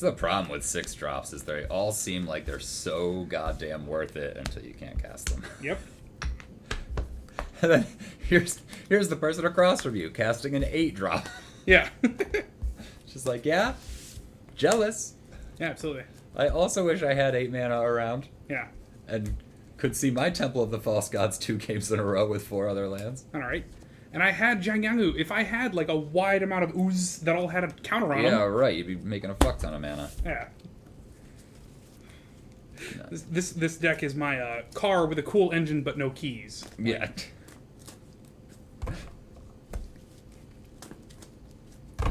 the problem with 6 drops is they all seem like they're so goddamn worth it until you can't cast them. Yep. And then here's the person across from you casting an 8 drop. Yeah. Just like, yeah, jealous. Yeah, absolutely. I also wish I had 8 mana around. Yeah. And could see my Temple of the False Gods 2 games in a row with 4 other lands. All right. And I had Jiangyangu. If I had like a wide amount of ooze that all had a counter on them. Yeah, right. You'd be making a fuck ton of mana. Yeah. No. This deck is my car with a cool engine but no keys. Yeah.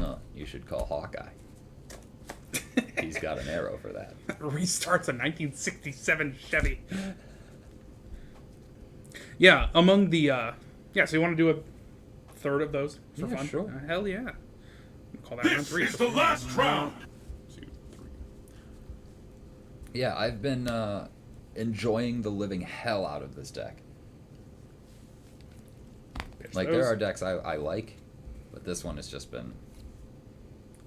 No, you should call Hawkeye. He's got an arrow for that. Restarts a 1967 Chevy. Yeah, among the yeah. So you want to do a third of those for Yeah, fun? sure. Hell yeah. Call that round 3. It's the last round. 2, 3. Yeah, I've been enjoying the living hell out of this deck. Pitch Like, those. there are decks I like, but this one has just been,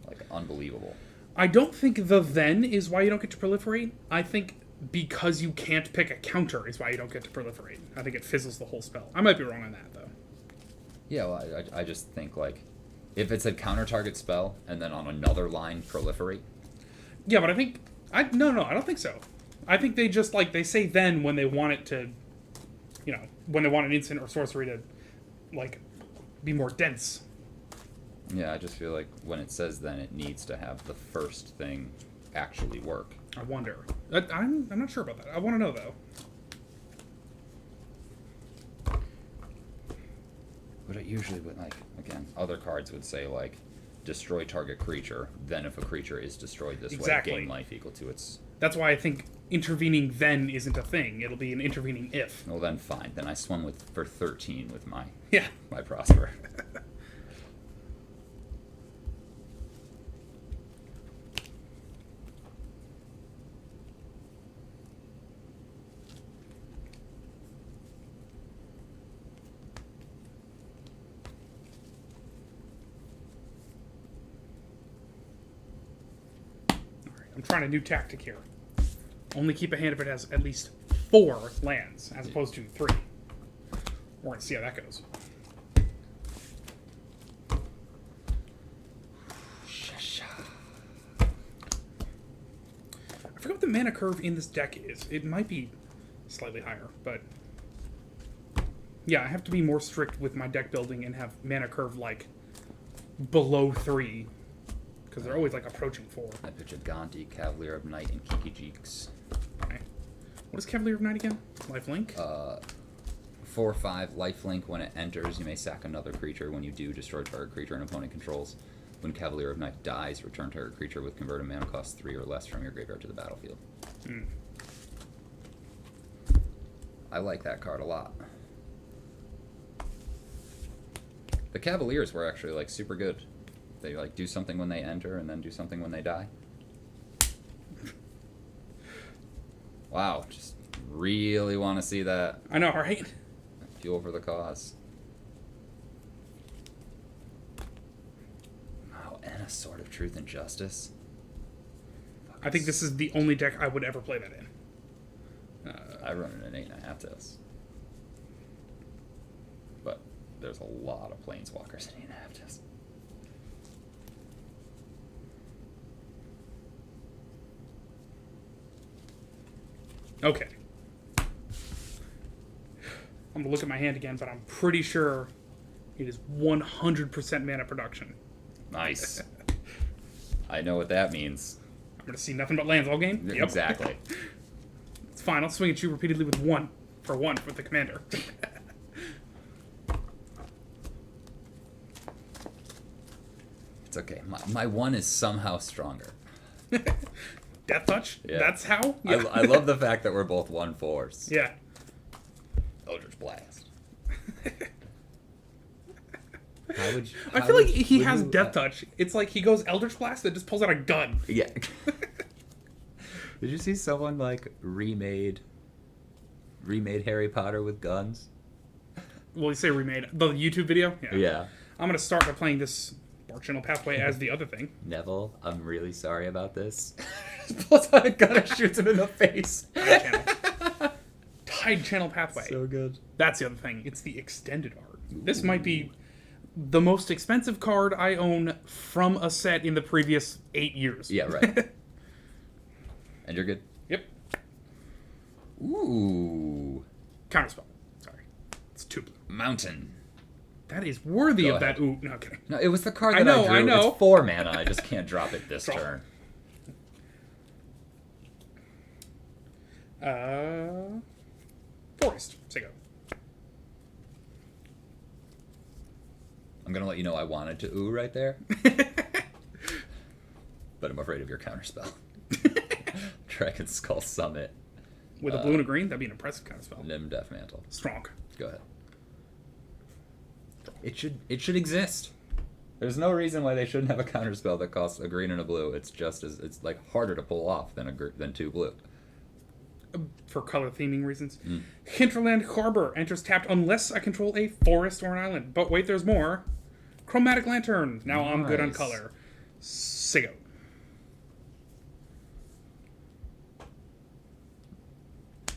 like, unbelievable. I don't think the then is why you don't get to proliferate. I think because you can't pick a counter is why you don't get to proliferate. I think it fizzles the whole spell. I might be wrong on that, though. Yeah, well, I just think, like, if it's a counter-target spell, and then on another line, proliferate. Yeah, but I think... No, I don't think so. I think they just, like, they say then when they want it to... You know, when they want an instant or sorcery to, like, be more dense. Yeah, I just feel like when it says then, it needs to have the first thing actually work. I wonder. I'm not sure about that. I want to know, though. But it usually would, like, again, other cards would say, like, destroy target creature, then if a creature is destroyed this Exactly. way, gain life equal to its... That's why I think intervening then isn't a thing. It'll be an intervening if. Well, then fine. Then I swung for 13 with my Yeah. Prosper. I'm trying a new tactic here. Only keep a hand if it has at least 4 lands, as opposed to 3. We're going to see how that goes. I forget what the mana curve in this deck is. It might be slightly higher, but... Yeah, I have to be more strict with my deck building and have mana curve, like, below 3. Because they're always, like, approaching 4. I pitch a Gandhi, Cavalier of Night, and Kiki Jeeks. Okay. What is Cavalier of Night again? Lifelink? 4/5 lifelink. When it enters, you may sack another creature. When you do, destroy target creature an opponent controls. When Cavalier of Night dies, return target creature with converted mana cost 3 or less from your graveyard to the battlefield. I like that card a lot. The Cavaliers were actually, like, super good. They, like, do something when they enter and then do something when they die. Wow, just really want to see that. I know, right? Fuel for the cause. Wow, and a Sword of Truth and Justice. I think this is the only deck I would ever play that in. I run it in 8.5 this. But there's a lot of Planeswalkers in 8.5 this. Okay. I'm going to look at my hand again, but I'm pretty sure it is 100% mana production. Nice. I know what that means. I'm going to see nothing but lands all game? Yep. Exactly. It's fine. I'll swing at you repeatedly with 1 for 1 with the commander. It's okay. My 1 is somehow stronger. Death Touch? Yeah. That's how? Yeah. I love the fact that we're both 1/4s. Yeah. Eldritch Blast. How would you, I feel like he has Death Touch. It's like he goes Eldritch Blast and just pulls out a gun. Yeah. Did you see someone, like, remade Harry Potter with guns? Well, you say remade. The YouTube video? Yeah. I'm going to start by playing this More channel pathway as the other thing. Neville, I'm really sorry about this. Pulls out a gun and shoots him in the face. Tide channel. Tide channel pathway. So good. That's the other thing. It's the extended art. This might be the most expensive card I own from a set in the previous 8 years. Yeah, right. And you're good. Yep. Ooh. Counterspell. Sorry. It's 2 blue. Mountain. That is worthy Go of ahead. that. Ooh, no, kidding. No, it was the card I that know, I drew. I know. It's 4 mana. I just can't drop it this Draw. turn. Forest. Say go. I'm going to let you know I wanted to ooh right there. But I'm afraid of your counterspell. Dragon Skull Summit. With a blue and a green, that'd be an impressive counterspell. Nim Death Mantle. Strong. Go ahead. It should exist. There's no reason why they shouldn't have a counterspell that costs a green and a blue. It's just as it's like harder to pull off than 2 blue. For color theming reasons. Hinterland Harbor enters tapped unless I control a forest or an island. But wait, there's more. Chromatic Lantern. Now I'm good on Nice. color. Sigo.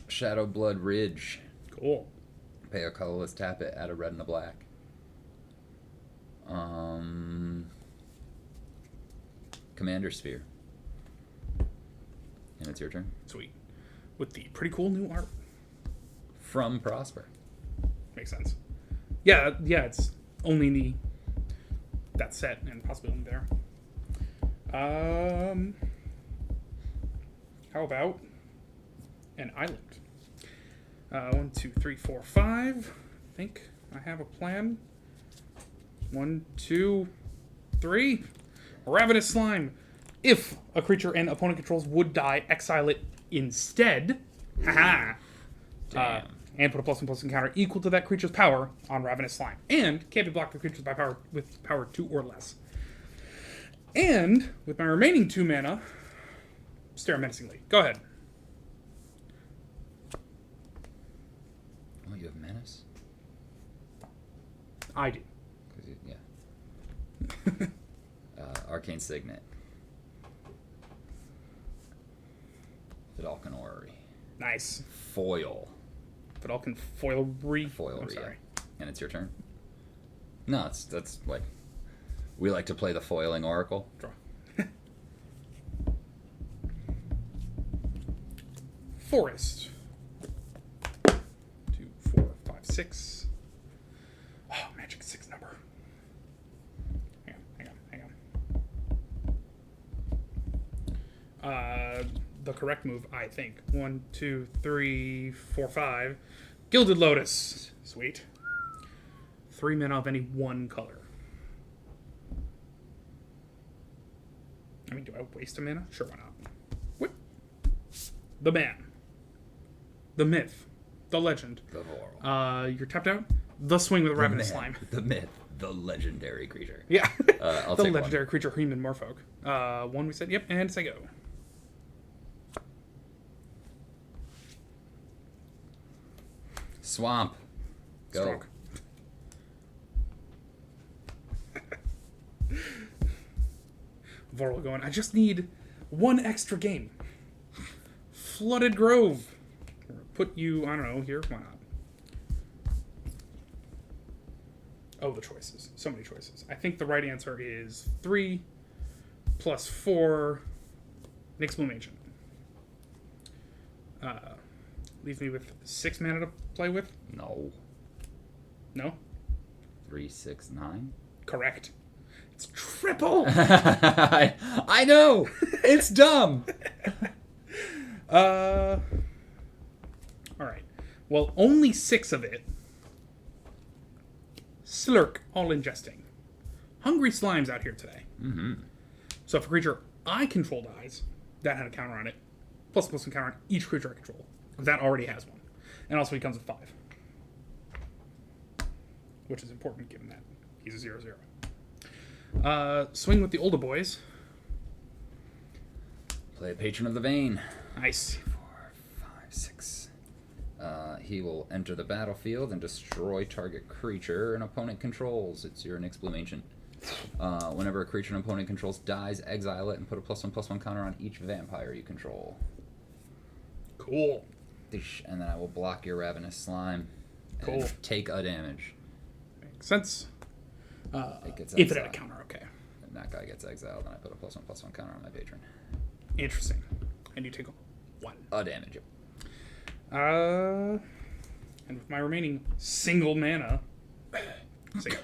Shadow Blood Ridge. Cool. Pay a colorless, tap it, add a red and a black. Commander Sphere. And it's your turn. Sweet. With the pretty cool new art. From Prosper. Makes sense. Yeah, it's only in that set and possibly only there. How about an island? 1, 2, 3, 4, 5. I think I have a plan. 1, 2, 3. Ravenous Slime. If a creature and opponent controls would die, exile it instead. Haha. Damn. And put a +1/+1 counter equal to that creature's power on Ravenous Slime. And can't be blocked with creatures by power with power 2 or less. And with my remaining 2 mana, stare menacingly. Go ahead. Oh, you have Menace? I do. 'Cause yeah. Arcane Signet. Vidalcan Orrery. Nice. Foil. Vidalcan Foilry. Foilry. I'm sorry. And it's your turn? No, that's like... We like to play the foiling oracle. Draw. Forest. 2, 4, 5, 6. Oh, magic 6 number. Hang on. The correct move, I think. 1, 2, 3, 4, 5. Gilded Lotus. Sweet. 3 mana of any one color. I mean, do I waste a mana? Sure, why not? What? The man. The myth. The legend. The Voral. You're tapped out? The swing with a Ravenous Man, Slime. The myth. The legendary creature. Yeah. I'll the take legendary creature, Human Morphoke. 1 we said, yep, and say go. Swamp. Go. Strong. Voral going, I just need 1 extra game. Flooded Grove. Put you, I don't know, here. Why not? Oh, the choices. So many choices. I think the right answer is 3 plus 4 Nyx Bloom Ancient. Leaves me with 6 mana to play with. No. No? 3, 6, 9. Correct. It's triple! I know! It's dumb! Alright. Well, only 6 of it. Slurk, all ingesting. Hungry Slime's out here today. Mm-hmm. So if a creature I control dies, that had a counter on it. Plus +1 counter on each creature I control. That already has one. And also he comes with 5. Which is important given that he's a 0/0. Swing with the older boys. Play Patron of the Vein. Nice. 4, 5, 6. He will enter the battlefield and destroy target creature an opponent controls. It's your Nyx Bloom Ancient. Whenever a creature an opponent controls dies, exile it and put a +1/+1 counter on each vampire you control. Cool. And then I will block your Ravenous Slime. Cool. And take a damage. Makes sense. It gets If it had a exiled. counter, okay. And that guy gets exiled, and I put a +1/+1 counter on my patron. Interesting. And you take 1. A damage. And with my remaining single mana, so yeah.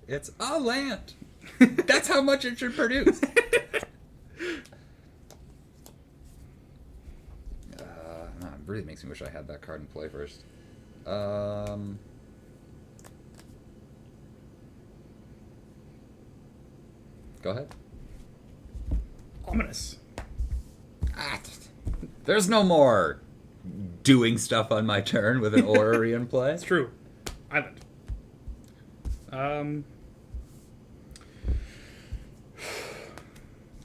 It's a land. That's how much it should produce. It really makes me wish I had that card in play first. Go ahead. Ominous. There's no more doing stuff on my turn with an orrery in play. It's true. Island.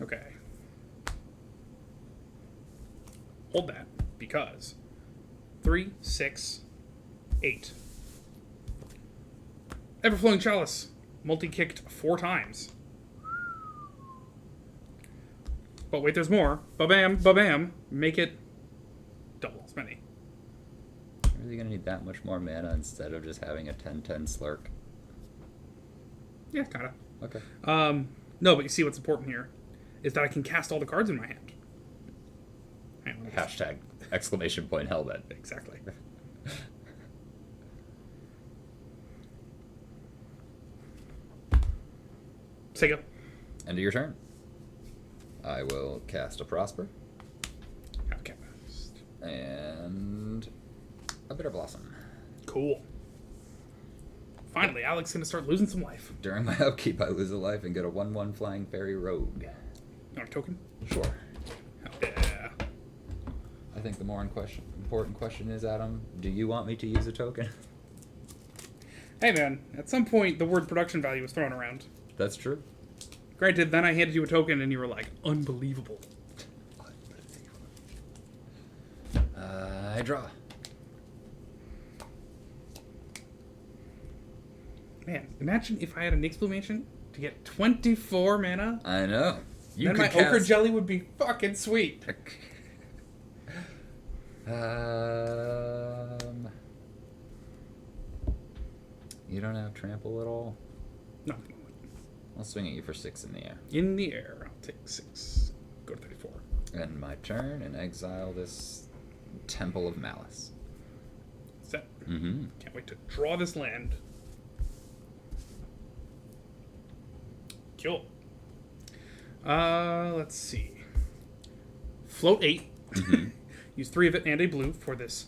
Okay. Hold that, because 3, 6, 8. Everflowing Chalice. Multi-kicked 4 times. But wait, there's more. Ba-bam, ba-bam. Make it double as many. Are you going to need that much more mana instead of just having a 10/10 slurk? Yeah, kind of. Okay. No, but you see what's important here is that I can cast all the cards in my hand. Hang on, Hashtag exclamation point Hellbent. exactly. Sega. End of your turn. I will cast a Prosper Okay. and a Bitter Blossom. Cool. Finally, Alex's gonna start losing some life. During my upkeep, I lose a life and get a 1/1 Flying Fairy Rogue. You want a token? Sure. Yeah. I think the more important question is, Adam, do you want me to use a token? Hey man, at some point the word production value was thrown around. That's true. Granted, then I handed you a token and you were like, unbelievable. I draw. Man, imagine if I had an exclamation to get 24 mana. I know. Then my ochre jelly would be fucking sweet. You don't have trample at all? No. I'll swing at you for 6 in the air. In the air, I'll take 6. Go to 34. End my turn and exile this Temple of Malice. Set. Mm-hmm. Can't wait to draw this land. Cool. Let's see. Float 8. Mm-hmm. Use 3 of it and a blue for this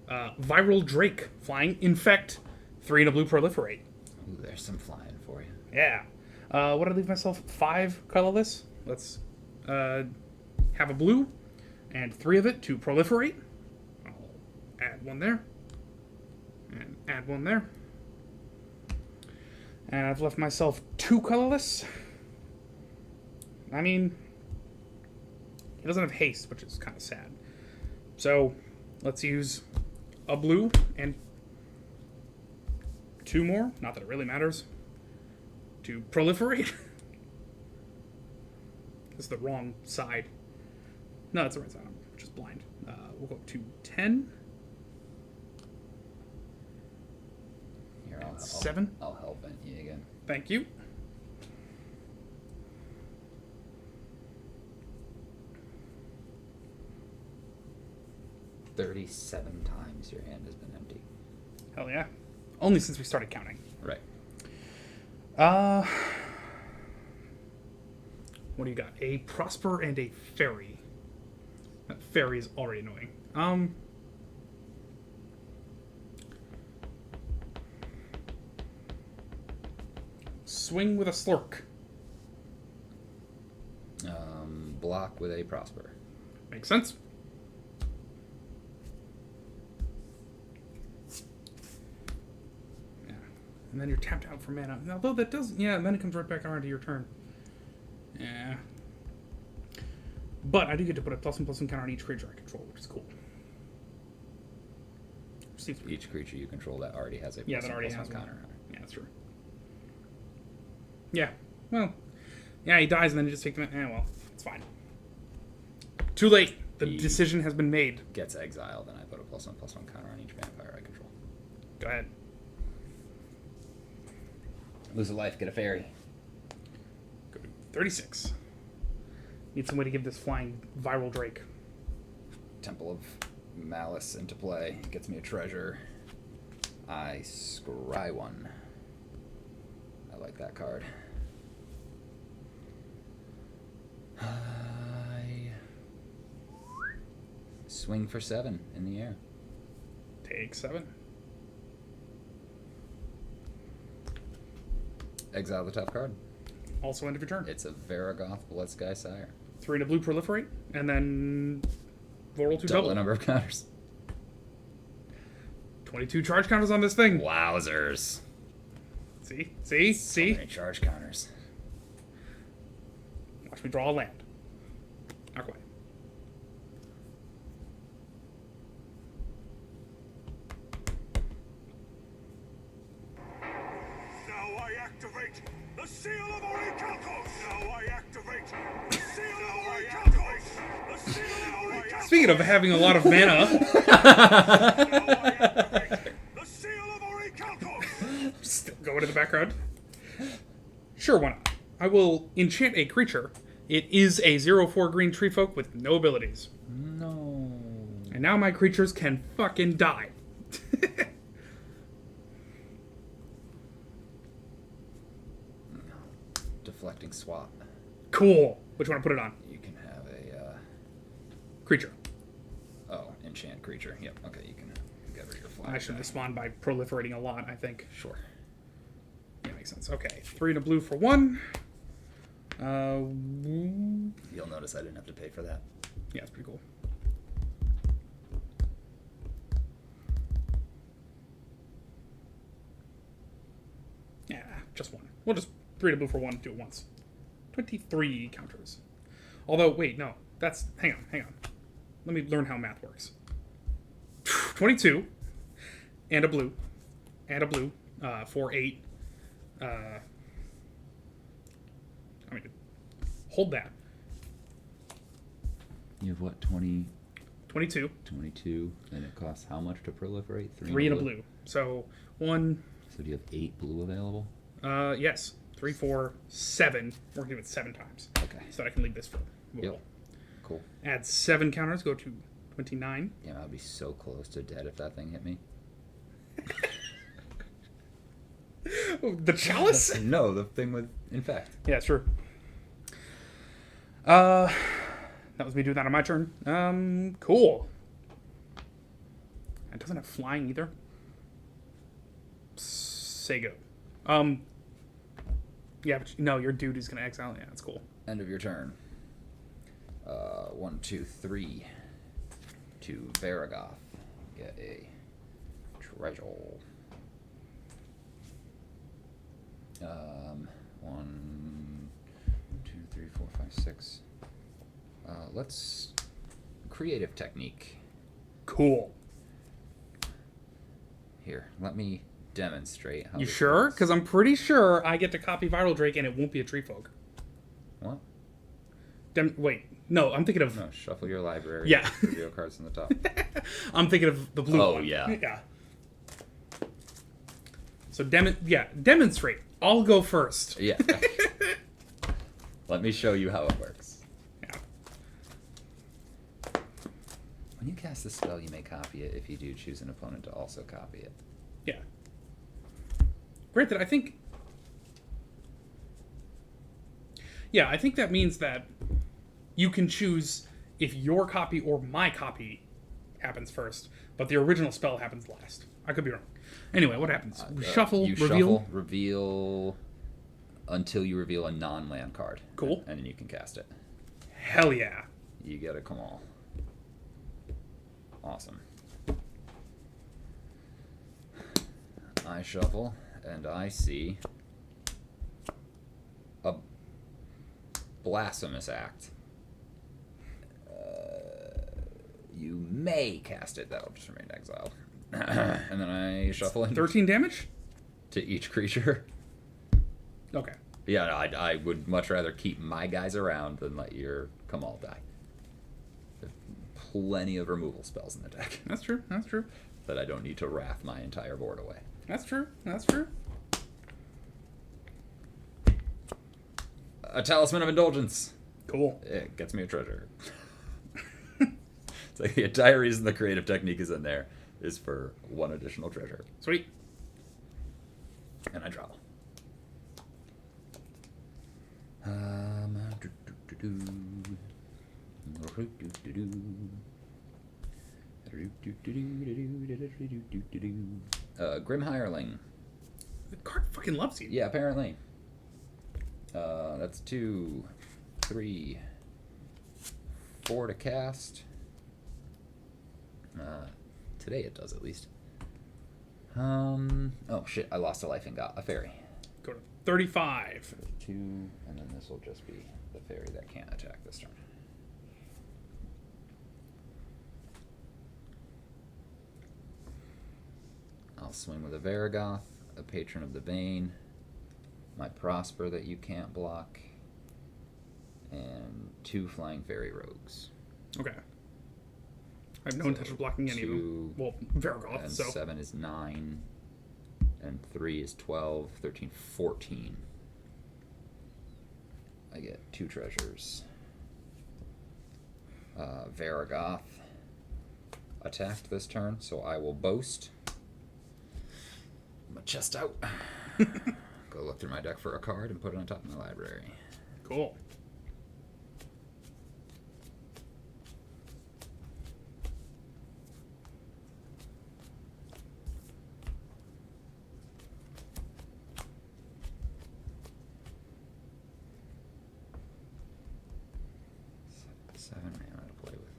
Viral Drake. Flying Infect. 3 and a blue Proliferate. Ooh, there's some flying for you. Yeah. What did I leave myself? 5 colorless. Let's have a blue and 3 of it to proliferate. I'll add 1 there. And add 1 there. And I've left myself 2 colorless. I mean, he doesn't have haste, which is kind of sad. So, let's use a blue and 2 more. Not that it really matters. To proliferate. This is the wrong side. No, that's the right side. I'm just blind. We'll go to 10. Here, I'll 7. I'll help vent you again. Thank you. "37 times your hand has been empty." Hell yeah. Only since we started counting. Right. What do you got? A Prosper and a Fairy. That Fairy is already annoying. Swing with a Slurk. Block with a Prosper. Makes sense. Yeah. And then you're tapped out for mana. Although that does... Yeah, and then it comes right back around to your turn. Yeah. But I do get to put a +1/+1 counter on each creature I control, which is cool. Each creature you control that already has a Yeah, that already has +1/+1 one. counter on it. Yeah, that's true. Yeah. Well, yeah, he dies and then you just take them. Well, it's fine. Too late. The decision has been made. Gets exiled, and I put a +1/+1 counter on each vampire I control. Go ahead. Lose a life, get a fairy. Go to 36. Need some way to give this flying viral Drake. Temple of Malice into play. Gets me a treasure. I scry one. I like that card. I swing for 7 in the air. Take 7. Exile the top card. Also end of your turn. It's a Varagoth Bloodsky Sire. 3 and a blue proliferate, and then roll 2 Double the number of counters. 22 charge counters on this thing. Wowzers. See? So many charge counters. Watch me draw a land. Not quite. Now I activate the Seal of Orichalcos! Now I activate the Seal of Orichalcos! The Seal of Orichalcos! Speaking of having a lot of mana, Now I activate the Seal of Orichalcos! still going to the background. Sure, why not? I will enchant a creature. It is a 0/4 green tree folk with no abilities. No. And now my creatures can fucking die. Deflecting swap. Cool. Which one to put it on? You can have a, Creature. enchant creature. Yep, okay, you can get rid of your flag. I should respond by proliferating a lot, I think. Sure. Yeah, makes sense. Okay. 3 and a blue for 1. You'll notice I didn't have to pay for that. Yeah, it's pretty cool. Yeah, just 1. We'll just 3 and a blue for 1, do it once. 23 counters. Although, wait, no. That's... Hang on. Let me learn how math works. 22. And a blue. For 8. Hold that. You have what, 20... 22. 22, and it costs how much to proliferate? 3 and a blue. So, 1... So do you have 8 blue available? Yes. 3, 4, 7. We're going to do it 7 times. Okay. So that I can leave this for roll. Yep. Cool. Add 7 counters, go to 29. Yeah, I'd be so close to dead if that thing hit me. The chalice? No, the thing with infect. Yeah, sure. That was me doing that on my turn. Cool. It doesn't have flying either. Say go. Yeah, but no, your dude is gonna exile. Yeah, that's cool. End of your turn. 1, 2, 3. To Varagoth. Get a treasure. 1, 2, 3, 4, 5, 6. Let's creative technique. Cool. Here, let me demonstrate how You this sure? works. Because I'm pretty sure I get to copy Viral Drake and it won't be a tree folk. What? Wait, no, I'm thinking of. No, shuffle your library. Yeah. Reveal cards on the top. I'm thinking of the blue Oh, one. yeah. Yeah. So demonstrate. I'll go first. Yeah. Let me show you how it works. Yeah. When you cast a spell, you may copy it. If you do, choose an opponent to also copy it. Yeah. Granted, I think. Yeah, I think that means that you can choose if your copy or my copy happens first, but the original spell happens last. I could be wrong. Anyway, what happens? Shuffle, You reveal. shuffle, reveal until you reveal a non-land card. Cool. And then you can cast it. Hell yeah. You get a Kamal. Awesome. I shuffle, and I see a blasphemous act. You may cast it. That'll just remain exiled. And then I shuffle in 13 damage? to each creature. Okay. Yeah, no, I would much rather keep my guys around than let your Kamal die. There's plenty of removal spells in the deck That's true. That's true. that I don't need to wrath my entire board away. That's true. That's true. A Talisman of Indulgence. Cool. It gets me a treasure. It's like the entire reason the creative technique is in there is for one additional treasure. Sweet. And I draw. Grim Hireling. The card fucking loves you. Yeah, apparently. That's 2, 3, 4 to cast. Today it does, at least. Oh shit, I lost a life and got a fairy. Go to 35. 2, and then this will just be the fairy that can't attack this turn. I'll swing with a Varagoth, a Patron of the Bane, my Prosper that you can't block, and 2 Flying Fairy Rogues. Okay. I have no intention of blocking any of them. Well, Varagoth, And so. 7 is 9, and 3 is 12, 13, 14. I get 2 treasures. Varagoth attacked this turn, so I will boast. My chest out. Go look through my deck for a card and put it on top of my library. Cool. Seven mana to play with.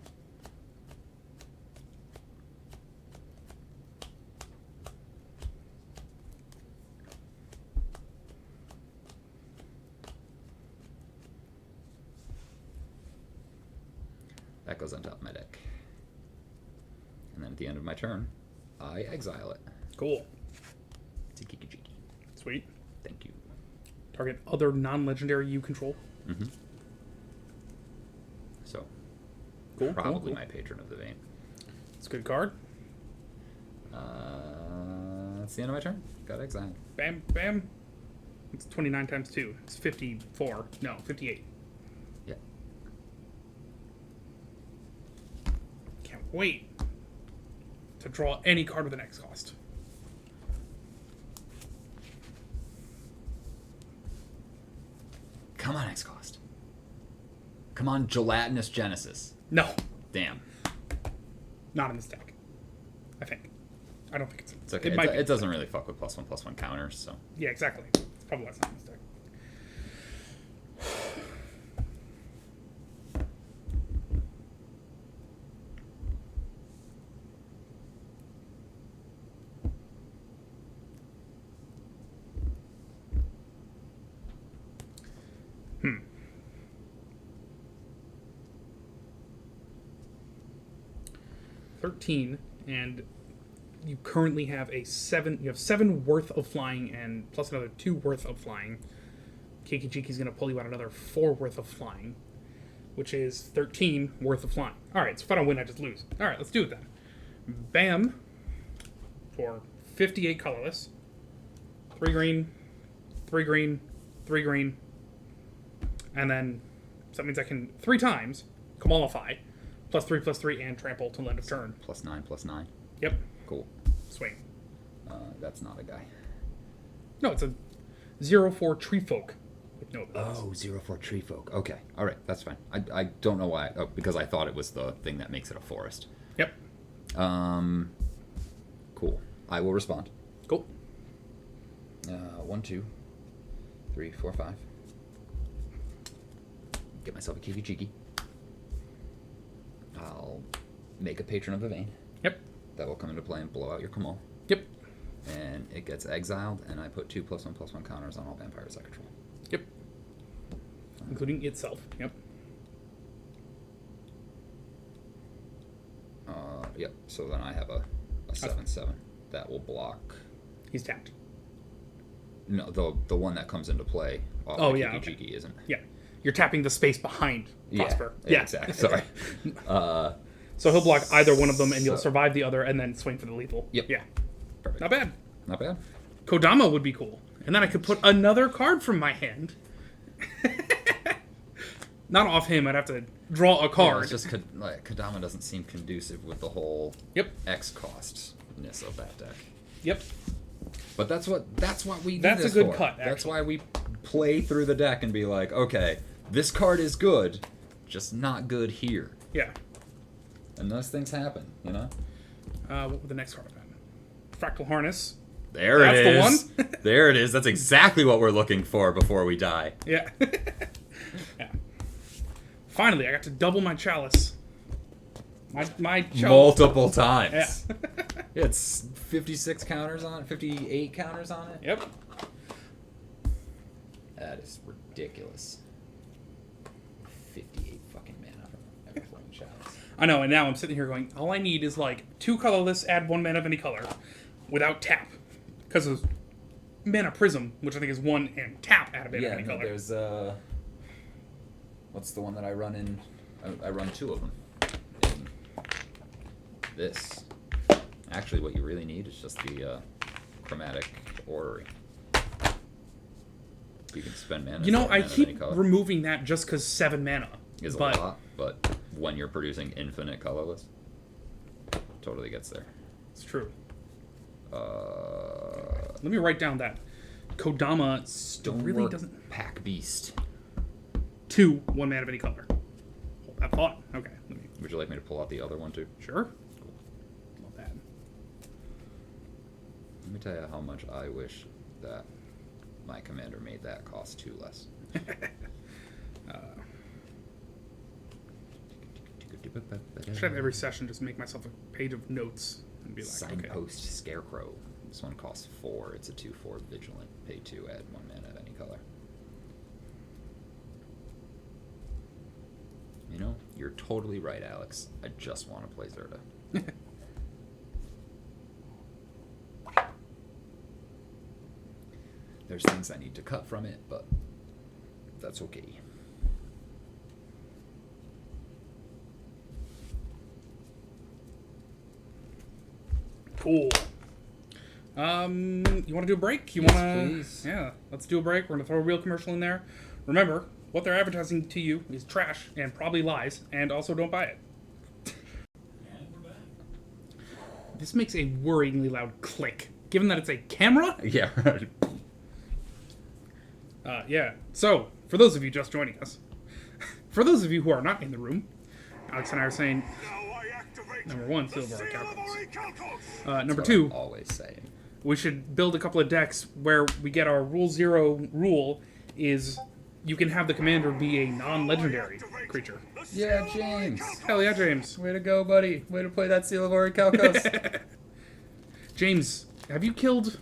That goes on top of my deck. And then at the end of my turn, I exile it. Cool. Tiki-jiki. Sweet. Thank you. Target other non-legendary you control. Mm-hmm. So, Cool. probably cool. my Patron of the Vein. It's a good card. That's the end of my turn. Got exiled. Bam, bam. It's 29 times 2. It's 54. No, 58. Yeah. Can't wait to draw any card with an X cost. Come on, X cost. Come on, Gelatinous Genesis. No, Damn. not in this deck. I think. I don't think it's. It's okay. It might be. It doesn't really fuck with +1/+1 counters, so. Yeah, exactly. It's probably why it's not in this deck. Hmm. $13, and you currently have a 7. You have 7 worth of flying and plus another 2 worth of flying. Kiki Jiki's going to pull you out another 4 worth of flying, which is 13 worth of flying. All right, so if I don't win, I just lose. All right, let's do it then. Bam. For 58 colorless. 3 green, 3 green, 3 green. And then, so that means I can 3 times Kamalify, +3/+3, and trample till end of turn. +9/+9. Yep. Cool. Swing. That's not a guy. No, it's a 0/4 tree folk with no abilities. Oh, 0/4 Tree Folk. Okay. All right. That's fine. I don't know why. Oh, because I thought it was the thing that makes it a forest. Yep. Cool. I will respond. Cool. 1, 2, 3, 4, 5. Get myself a Kiki Chiki. I'll make a Patron of the Vein. Yep. That will come into play and blow out your Kamal. Yep. And it gets exiled, and I put 2 +1/+1 counters on all vampires I control. Yep. Including itself. Yep. Yep. So then I have a 7/7 that will block. He's tapped. No, the one that comes into play off Oh, the yeah, Kiki okay. Jiki isn't. Yeah. You're tapping the space behind Prosper. Yeah. exactly. Sorry. So he'll block either one of them, and you'll So- survive the other, and then swing for the lethal. Yep. Yeah. Perfect. Not bad. Not bad. Kodama would be cool. And then I could put another card from my hand. Not off him, I'd have to draw a Yeah, card. it's just like Kadama doesn't seem conducive with the whole Yep. X costness of that deck. Yep. But that's what we do That's a this good for. cut, That's actually. why we play through the deck and be like, okay, this card is good, just not good here. Yeah. And those things happen, you know? What would the next card have been? Fractal Harness. There That's it the is. one? There it is. That's exactly what we're looking for before we die. Yeah. Yeah. Finally, I got to double my chalice. My chalice. Multiple times. Yeah. It's 56 counters on it, 58 counters on it. Yep. That is ridiculous. 58 fucking mana from every flame chalice. I know, and now I'm sitting here going, all I need is like 2 colorless, add 1 mana of any color, without tap. Because of Mana Prism, which I think is 1 and tap add a bit of any color. There's what's the one that I run in? I run 2 of them. In this. Actually, what you really need is just the chromatic ordering. You can spend mana. You know, for I mana of any keep color. removing that just because 7 mana. Is a but lot, but when you're producing infinite colorless, totally gets there. it's true. Uh, Let me write down that Kodama still really Stonework doesn't. Pack Beast. 2, 1 mana of any color. Hold that thought. Okay. Let me. Would you like me to pull out the other one too? Sure. Love that. Let me tell you how much I wish that my commander made that cost 2 less. Should have every session just make myself a page of notes and be like, okay. Signpost Scarecrow. This one costs 4. It's a 2/4 Vigilant. Pay 2, add 1 mana of any color. You know, you're totally right, Alex. I just want to play Zerta. There's things I need to cut from it, but that's okay. Cool. You want to do a break? You Yes, want to? please. Yeah, let's do a break. We're gonna throw a real commercial in there. Remember, what they're advertising to you is trash and probably lies, and also don't buy it. This makes a worryingly loud click, given that it's a camera. Yeah. Yeah. So, for those of you just joining us, for those of you who are not in the room, Alex and I are saying, Now I activate number 1, the Silver seal of Orichalcos. Orichalcos. Number 2, Always saying. we should build a couple of decks where we get our Rule 0 rule is you can have the commander be a non-legendary creature. The seal Yeah, of James. Orichalcos. Hell yeah, James. Way to go, buddy. Way to play that Seal of Orichalcos. James, have you killed...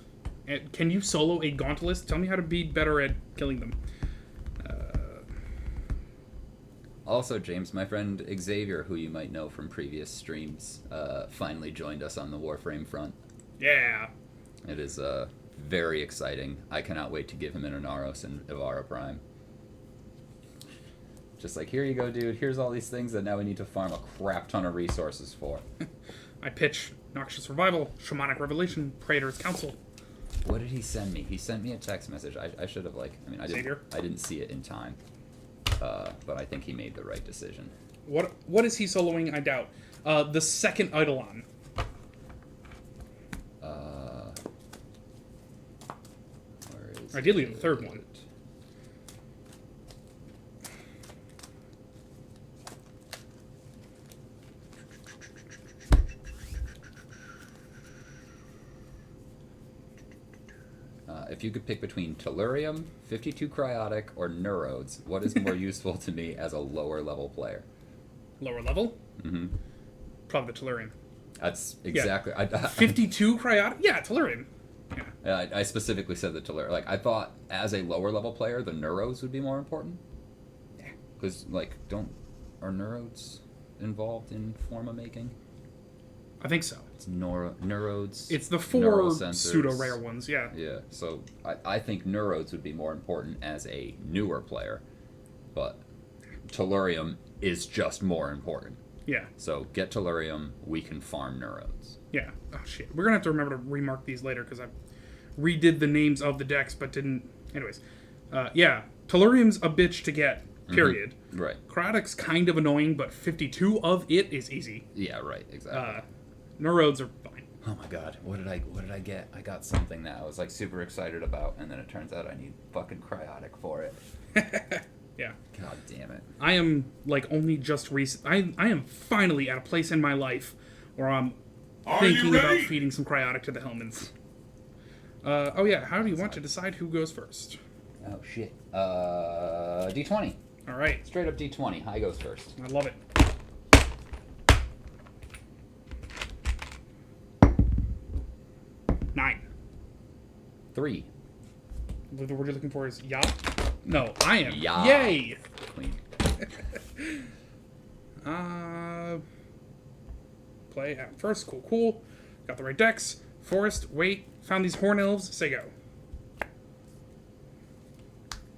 Can you solo a Gauntless? Tell me how to be better at killing them. Also, James, my friend Xavier, who you might know from previous streams, finally joined us on the Warframe front. Yeah. It is very exciting. I cannot wait to give him an Inaros and Ivara Prime. Just like, here you go, dude. Here's all these things that now we need to farm a crap ton of resources for. I pitch Noxious Revival, Shamanic Revelation, Praetor's Council. What did he send me? He sent me a text message. I should have, I Xavier? didn't see it in time. But I think he made the right decision. What is he soloing? I doubt. The second Eidolon. Where is Ideally, the it? third one. If you could pick between Tellurium, 52 Cryotic, or Neurodes, what is more useful to me as a lower level player? Lower level? Mm-hmm. Probably the Tellurian. That's exactly... 52 Cryotic? Yeah, Tellurian. Yeah. I specifically said the Tellurium. Like, I thought as a lower level player, the Neurodes would be more important. Yeah. Because, like, are Neurodes involved in forma making? I think so. It's Neurodes. It's the 4 Neural sensors. pseudo-rare ones, yeah. Yeah, so I think Neurodes would be more important as a newer player, but Tellurium is just more important. Yeah. So get Tellurium, we can farm Neurodes. Yeah. Oh, shit. We're going to have to remember to remark these later, because I redid the names of the decks, but didn't... Anyways. Yeah. Tellurium's a bitch to get, period. Right. Cryotic's kind of annoying, but 52 of it is easy. Yeah, right, exactly. Neurodes are fine. Oh my god, what did I get? I got something that I was like super excited about, and then it turns out I need fucking cryotic for it. Yeah. God damn it. I am, like, only just recent... I am finally at a place in my life where I'm thinking about feeding some cryotic to the Hellmans. Oh yeah, how do you want to decide who goes first? Oh shit. D20. All right. Straight up D20. High goes first. I love it. Nine. 3. The word you're looking for is ya? No, I am. Ya. Yay! Queen. Play at first. Cool, cool. Got the right decks. Forest, wait. Found these horn elves. Say go.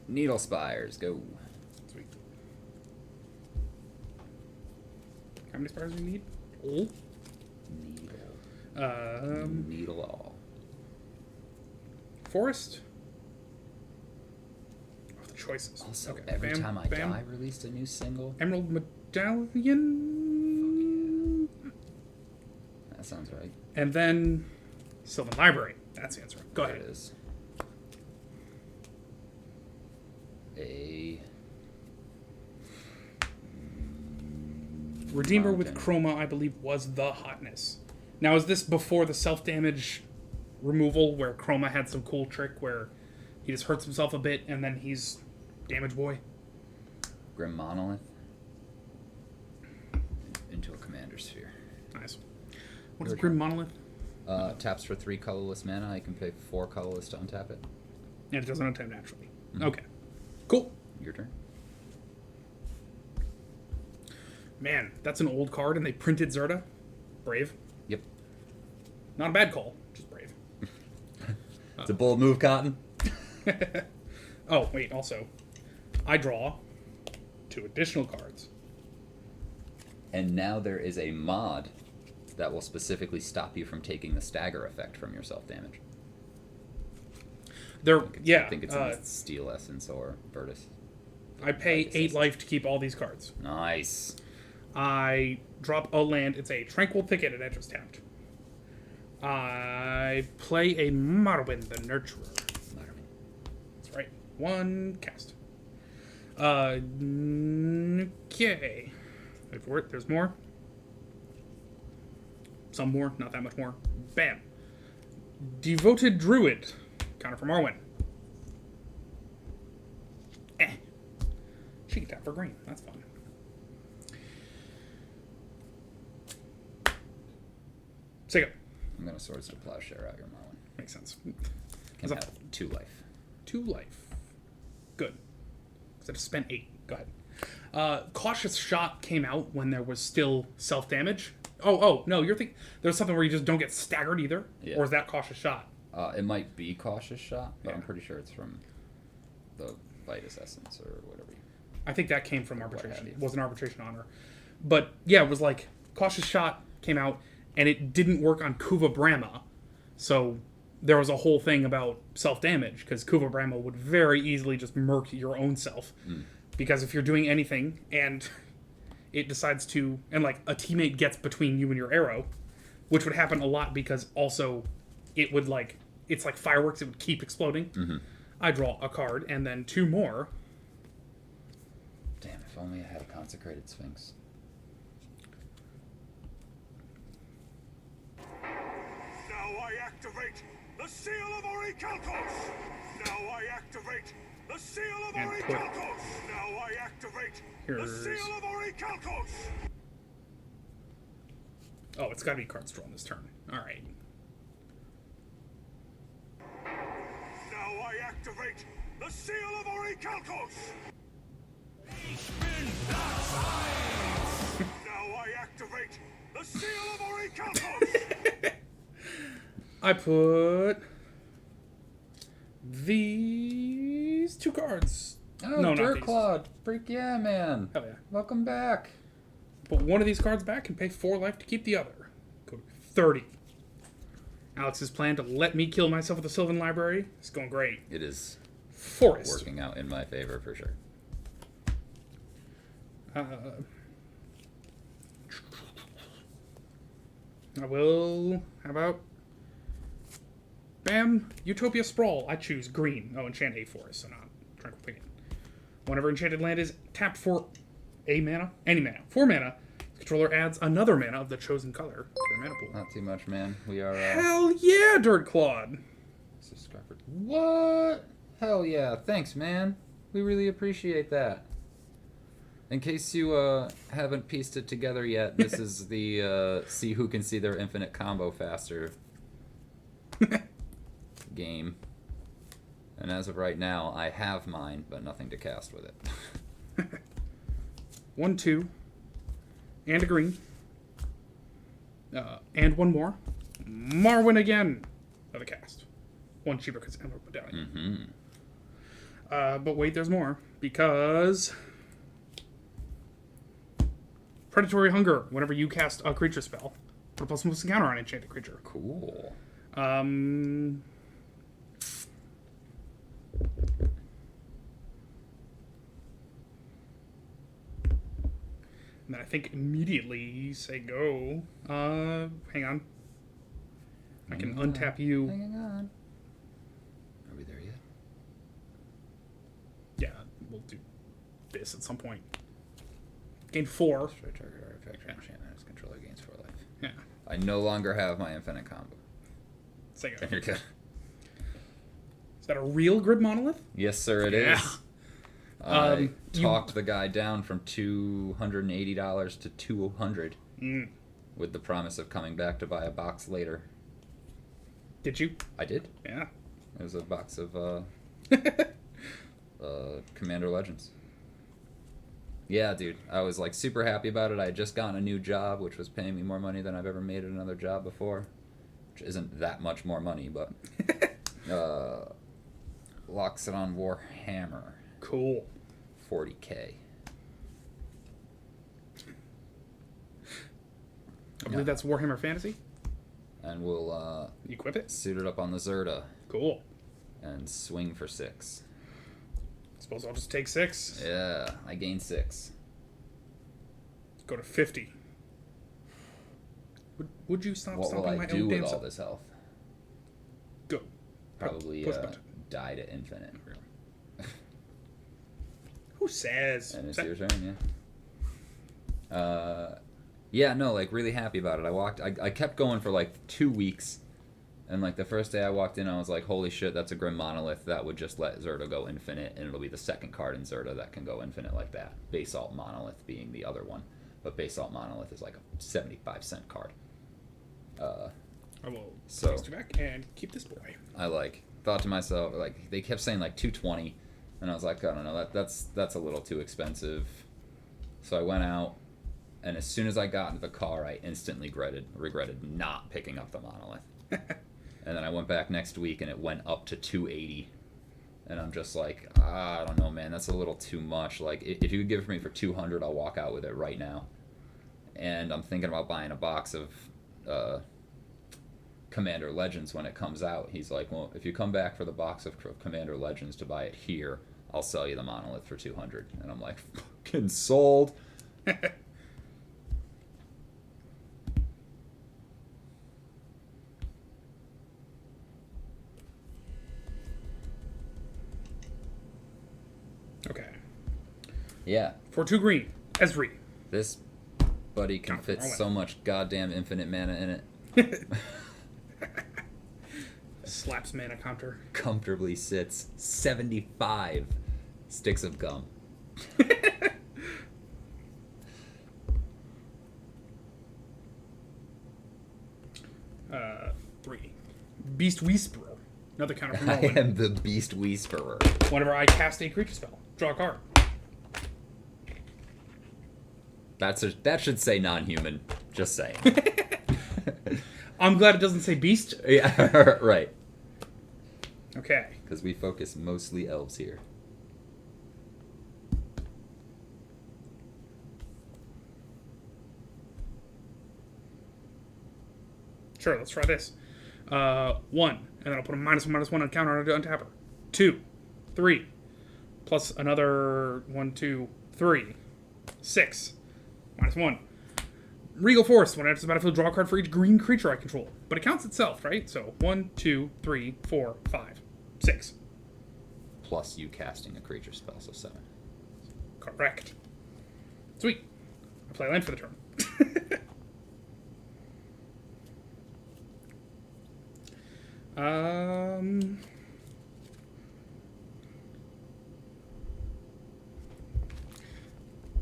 Needle Spires, go. Sweet. How many spires do we need? Oh. Needle. Needle all. Forest. Oh, the choices. Also, Okay, every bam, time I bam. die, released a new single. Emerald Medallion. That sounds right. And then Sylvan Library. That's the answer. Go There ahead. it is. A Redeemer with Mountain. Chroma, I believe, was the hotness. Now, is this before the self-damage removal, where Chroma had some cool trick where he just hurts himself a bit and then he's Damage Boy? Grim Monolith into a commander sphere. Nice. What is Your Grim turn. Monolith? Taps for 3 colorless mana. I can pay 4 colorless to untap it. And it doesn't untap naturally. Mhm. Okay. Cool. Your turn. Man, that's an old card, and they printed Zerta. Brave. Yep. Not a bad call, just brave. It's a bold move, Cotton. Oh, wait, also, I draw 2 additional cards. And now there is a mod that will specifically stop you from taking the stagger effect from your self-damage. They're, yeah, I think it's in Steel Essence or Virtus. I pay Virtus 8 Essence. life to keep all these cards. Nice. I drop a land. It's a Tranquil Thicket. It enters tapped. I play a Marwyn the Nurturer. That's right. 1 cast. Okay. Wait for it. There's more. Some more. Not that much more. Bam. Devoted Druid. Counter from Marwyn. She can tap for green. That's fun. Say go. I'm going to Swords to Plowshare out your Marlin. Makes sense. Can Is have 2 life. 2 life. Good. Because I just spent 8. Go ahead. Cautious Shot came out when there was still self-damage. Oh, no, you're thinking... There's something where you just don't get staggered either? Yeah. Or is that Cautious Shot? It might be Cautious Shot, but I'm Yeah. pretty sure it's from the Vitus Essence or whatever. I think that came from have Arbitration. you. It was an Arbitration honor. But, yeah, it was like... Cautious Shot came out, and it didn't work on Kuva Brahma. So there was a whole thing about self-damage, because Kuva Brahma would very easily just murk your own self. Because if you're doing anything, and it decides to... And, like, a teammate gets between you and your arrow, which would happen a lot because also it would, like... It's like fireworks. It would keep exploding. Mm-hmm. I draw a card, and then 2 more. Damn, if only I had a Consecrated Sphinx. Now I activate the seal of Orichalcos. Now I activate the seal of And put- Orichalcos. Now I activate the Here's- seal of Orichalcos. Oh, it's got to be cards drawn this turn. All right. Now I activate the seal of Orichalcos. Now I activate the seal of Orichalcos. I put these 2 cards. Oh, No, not Dirt these. Clawed. Freak yeah, man. Hell yeah. Welcome back. Put one of these cards back and pay 4 life to keep the other. Go to 30. Alex's plan to let me kill myself with the Sylvan Library is going great. It is Forest. working out in my favor for sure. I will. How about? Bam! Utopia Sprawl. I choose green. Oh, enchant a forest, so not Tranquil Pinion. Whenever enchanted land is tapped for a mana, any mana, 4 mana, the controller adds another mana of the chosen color to their mana pool. Not too much, man. We are. Hell yeah, Dirt Clawed! Subscriber. What? Hell yeah! Thanks, man. We really appreciate that. In case you haven't pieced it together yet, this is the see who can see their infinite combo faster game. And as of right now, I have mine, but nothing to cast with it. 1, 2, and a green. And 1 more. Marwyn again! Another cast. 1 cheaper because Emerald Medallion. But wait, there's more. Because Predatory Hunger. Whenever you cast a creature spell, put a +1 counter on enchanted creature. Cool. And then I think immediately say go. Hang on. I can untap you. Hang on. Are we there yet? Yeah, we'll do this at some point. Gain 4. Destroy target artifact or enchantment as controller gains 4 life. Yeah. I no longer have my infinite combo. Say go. You're good. Is that a real grid monolith? Yes, sir, it is. Yeah. I talked the guy down from $280 to $200 with the promise of coming back to buy a box later. Did you? I did. Yeah. It was a box of Commander Legends. Yeah, dude. I was like super happy about it. I had just gotten a new job, which was paying me more money than I've ever made at another job before. Which isn't that much more money, but locks it on Warhammer. Cool. 40K. I believe that's Warhammer Fantasy. And we'll Equip it. suit it up on the Zerta Cool. and swing for 6. Suppose I'll just take 6. Yeah, I gained 6. Go to 50. Would you stop What will stopping I my do own with damn all self? this health? Go. Probably Push button. die to infinite. Who says? And it's your turn, yeah. Yeah, no, like really happy about it. I kept going for like 2 weeks, and like the first day I walked in, I was like, holy shit, that's a Grim Monolith that would just let Zerta go infinite, and it'll be the second card in Zerta that can go infinite like that. Basalt Monolith being the other one, but Basalt Monolith is like a 75-cent card. I will So- place 2 back and keep this boy. I like thought to myself, like they kept saying like 220, and I was like, I don't know, that's a little too expensive. So I went out, and as soon as I got into the car, I instantly regretted not picking up the monolith. And then I went back next week, and it went up to 280, and I'm just like, I don't know, man, that's a little too much. Like if you could give it to me for 200, I'll walk out with it right now. And I'm thinking about buying a box of Commander Legends when it comes out. He's like, well, if you come back for the box of Commander Legends to buy it here, I'll sell you the monolith for 200. And I'm like, fucking sold. Okay. Yeah, For 2 green. Esri. this buddy can God, fit roll it. so much goddamn infinite mana in it. Slaps mana counter. Comfortably sits 75 sticks of gum. 3. Beast Whisperer. Another counter from I Rowan. am the Beast Whisperer. Whenever I cast a creature spell, draw a card. That should say non-human. Just saying. I'm glad it doesn't say beast. Yeah, right. Okay. Because we focus mostly elves here. Sure, let's try this. 1, and then I'll put a -1/-1 on counter on untapper. 2, 3, plus another 1, 2, 3, 6, -1. Regal Force. When it enters the battlefield, draw a card for each green creature I control. But it counts itself, right? So 1, 2, 3, 4, 5, 6. Plus you casting a creature spell, so 7. Correct. Sweet. I play land for the turn.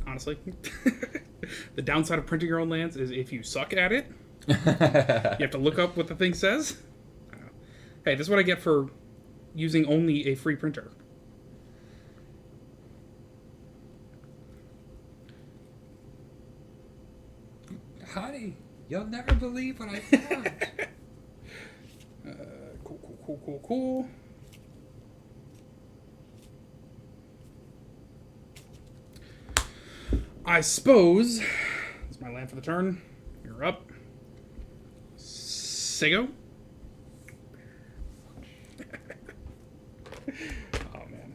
Honestly, the downside of printing your own lands is if you suck at it, you have to look up what the thing says. I don't know. Hey, this is what I get for using only a free printer. Honey, you'll never believe what I found. Cool. I suppose that's my land for the turn. You're up. Sego. Oh man.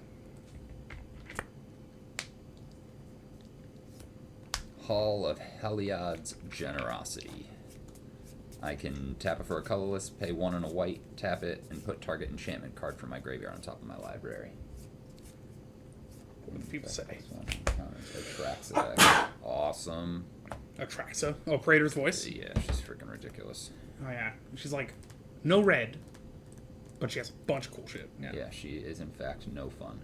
Hall of Heliod's Generosity. I can tap it for a colorless, pay 1 and a white, tap it, and put target enchantment card from my graveyard on top of my library. What do people say? Atraxa. Awesome. Atraxa. Oh, Praetor's voice. Yeah, she's freaking ridiculous. Oh yeah. She's like, no red, but she has a bunch of cool shit. Yeah, she is in fact no fun.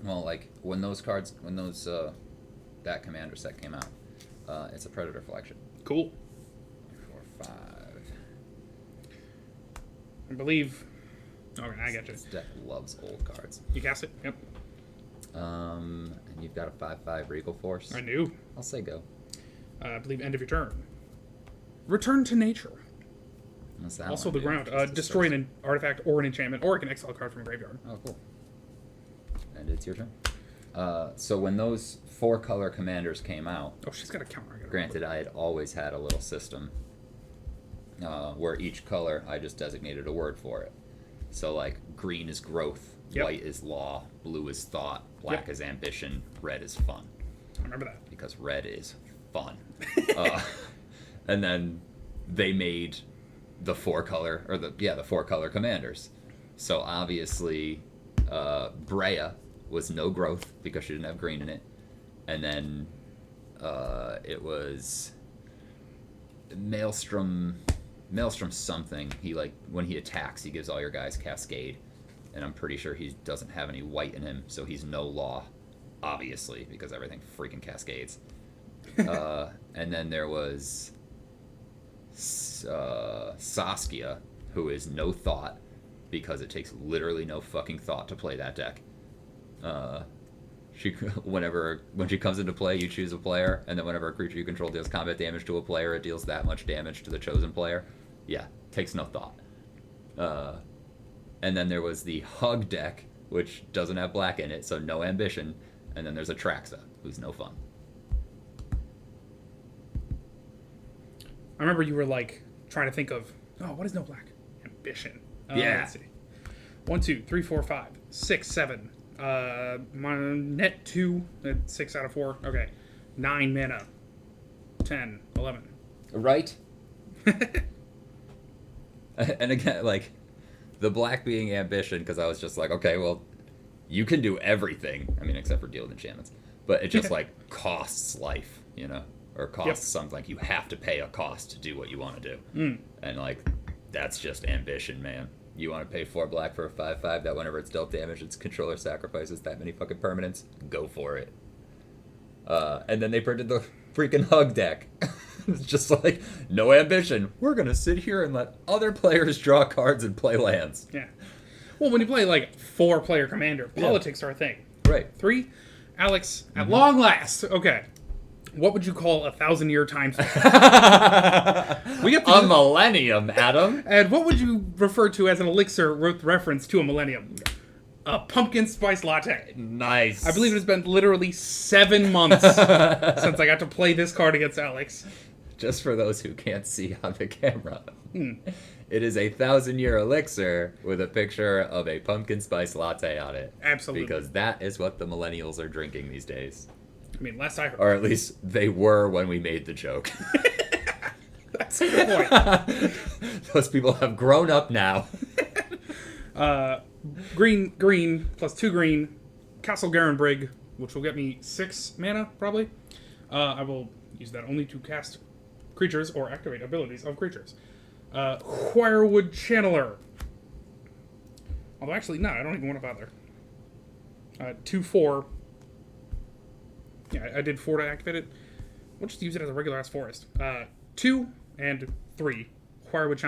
Well, like when that commander set came out, it's a Predator flagship. Cool. 4, 5. I believe. Okay, I got you. This deck loves old cards. You cast it? Yep. And you've got a 5/5 Regal Force. I do. I'll say go. I believe end of your turn. Return to nature. What's that Also one the do? ground. Just Destroy destroys- an artifact or an enchantment, or it can exile a card from a graveyard. Oh, cool. And it's your turn. So when those 4-color commanders came out, Oh, she's got a counter. I gotta granted, I had always had a little system where each color I just designated a word for it. So like green is growth, Yep. white is law, blue is thought, black Yep. is ambition, red is fun. I remember that. Because red is fun. And then they made the 4-color or the 4-color commanders. So obviously Brea was no growth because she didn't have green in it. And then it was Maelstrom something. He like when he attacks, he gives all your guys Cascade, and I'm pretty sure he doesn't have any white in him, so he's no law, obviously, because everything freaking cascades. And then there was Saskia, who is no thought, because it takes literally no fucking thought to play that deck. When she comes into play, you choose a player, and then whenever a creature you control deals combat damage to a player, it deals that much damage to the chosen player. Yeah, takes no thought. And then there was the Hug deck, which doesn't have black in it, so no ambition. And then there's Atraxa, who's no fun. I remember you were like trying to think of, what is no black? Ambition. Yeah. Let's see. 1, 2, 3, 4, 5, 6, 7. My net 2, 6 out of 4. Okay. 9 mana. 10, 11. Right? And again, like, the black being ambition, because I was just like, okay, well, you can do everything. I mean, except for deal with enchantments. But it just, like, costs life, you know? Or costs something. Like, you have to pay a cost to do what you want to do. And, like, that's just ambition, man. You want to pay 4 black for a 5/5 that whenever it's dealt damage, its controller sacrifices that many fucking permanents? Go for it. And then they printed the freaking Hug deck. It's just like, no ambition. We're going to sit here and let other players draw cards and play lands. Yeah. Well, when you play like 4-player commander, politics are a thing. Right. 3. Alex, at long last. Okay. What would you call 1,000-year time span? We have to A millennium, Adam. And what would you refer to as an elixir with reference to a millennium? A pumpkin spice latte. Nice. I believe it has been literally 7 months since I got to play this card against Alex. Just for those who can't see on the camera. It is a 1,000-year elixir with a picture of a pumpkin spice latte on it. Absolutely. Because that is what the millennials are drinking these days. I mean, last I heard. Or at least they were when we made the joke. That's a good point. Those people have grown up now. Green, plus 2 green, Castle Garenbrig, which will get me 6 mana, probably. I will use that only to cast creatures or activate abilities of creatures. Wirewood Channeler. Although, actually, no, I don't even want to bother. 2/4. Yeah, I did 4 to activate it. We'll just use it as a regular-ass forest. 2 and 3. Wirewood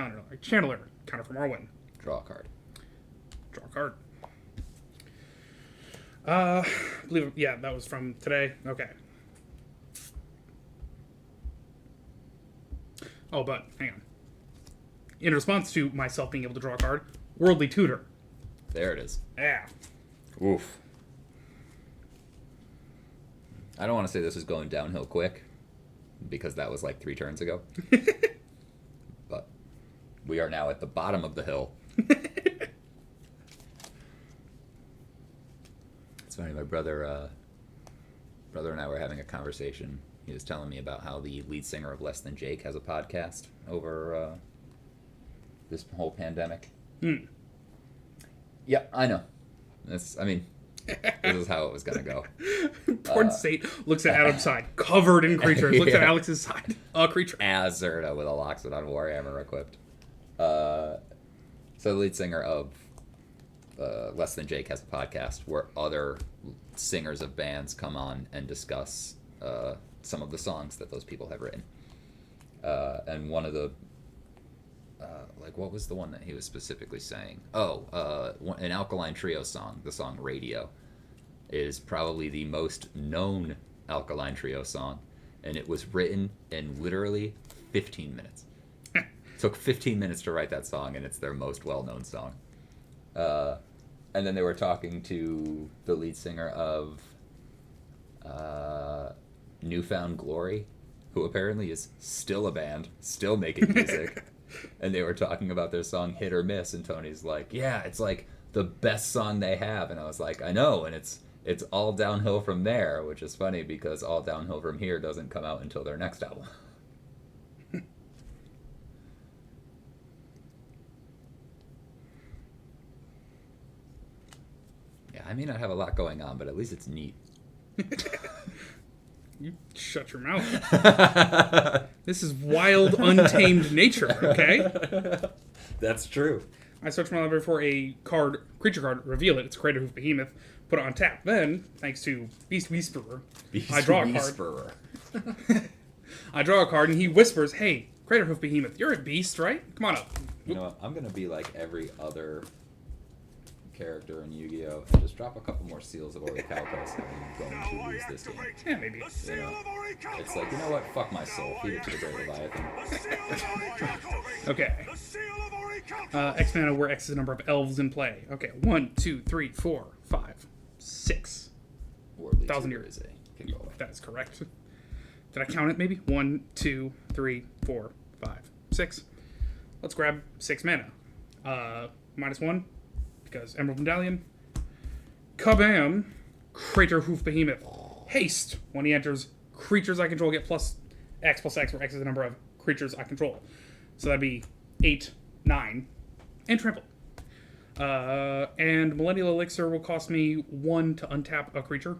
Channeler. Counter from Arwen. Draw a card. Draw a card. I believe, yeah, that was from today. Okay. Oh, but, hang on. In response to myself being able to draw a card, Worldly Tutor. There it is. Yeah. Oof. I don't want to say this is going downhill quick, because that was like 3 turns ago. But we are now at the bottom of the hill. It's funny, my brother and I were having a conversation. He was telling me about how the lead singer of Less Than Jake has a podcast over this whole pandemic. Yeah, I know. This is how it was going to go. Porn State looks at Adam's side, covered in creatures. Looks at Yeah. Alex's side, a creature. As Zerda with a Loxodon Warhammer equipped. So the lead singer of Less Than Jake has a podcast where other singers of bands come on and discuss some of the songs that those people have written. And one of the what was the one that he was specifically saying? An Alkaline Trio song, the song Radio, is probably the most known Alkaline Trio song, and it was written in literally 15 minutes. Took 15 minutes to write that song, and it's their most well-known song. And then they were talking to the lead singer of Newfound Glory, who apparently is still a band, still making music. And they were talking about their song Hit or Miss, and Tony's like, yeah, it's like the best song they have. And I was like, I know, and it's all downhill from there, which is funny because All Downhill From Here doesn't come out until their next album. Yeah, I may not have a lot going on, but at least it's neat. You shut your mouth. This is wild, untamed nature, okay? That's true. I search my library for a creature card, reveal it. It's a Crater Hoof Behemoth. Put it on tap. Then, thanks to Beast Whisperer, I draw a card. I draw a card, and he whispers, "Hey, Crater Hoof Behemoth, you're a beast, right? Come on up." You know what? I'm gonna be like every other character in Yu-Gi-Oh! And just drop a couple more seals of Orichalcos, and I'm going Now to I lose this game. activate Yeah, maybe. the seal of Orichalcos. It's like, you know what? Fuck my soul. Feed it to the Great Leviathan. The seal of Orichalcos. Okay. The seal of Orichalcos. X mana, where X is the number of elves in play. Okay, 1, 2, 3, 4, 5, 6. Wardley 1,000 Tutor years. is a can go away. That is correct. Did I count it maybe? 1, 2, 3, 4, 5, 6. Let's grab 6 mana. -1, because Emerald Medallion. Kabam! Crater Hoof Behemoth. Haste! When he enters, creatures I control get +X, where X is the number of creatures I control. So that'd be 8, 9, and trample. And Millennial Elixir will cost me 1 to untap a creature.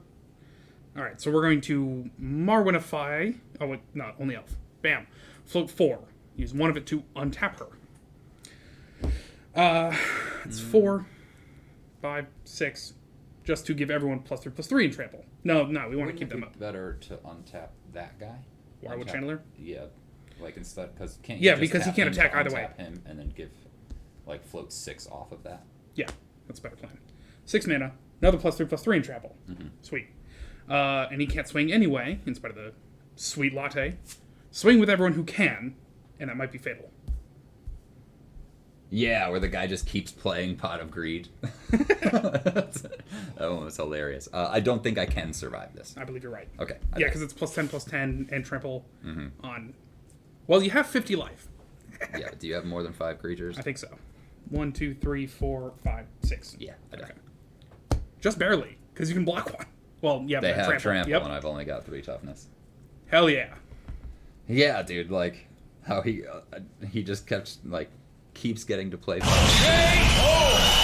Alright, so we're going to Marwinify. Oh, wait, no, only elf. Bam. Float 4. Use 1 of it to untap her. It's 4, 5, 6. Just to give everyone +3/+3 in trample. No, we want to Wouldn't keep it them be up. better to untap that guy? Wirewood Untap- Chandler? Yeah, like instead, because can't Yeah, you just because he tap can't him to attack either way. untap him and then give float 6 off of that? Yeah, that's a better plan. 6 mana. Another +3/+3 in trample. Sweet. And he can't swing anyway, in spite of the sweet latte. Swing with everyone who can, and that might be fatal. Yeah, where the guy just keeps playing Pot of Greed. That one was hilarious. I don't think I can survive this. I believe you're right. Okay. Yeah, because it's +10/+10 and trample on... Well, you have 50 life. Yeah, do you have more than 5 creatures? I think so. 1, 2, 3, 4, 5, 6. Yeah, I do. Okay. Just barely, because you can block one. Well, yeah, They but have trample, Yep. and I've only got 3 toughness. Hell yeah. Yeah, dude, like, how he just kept, like, keeps getting to play. K.O.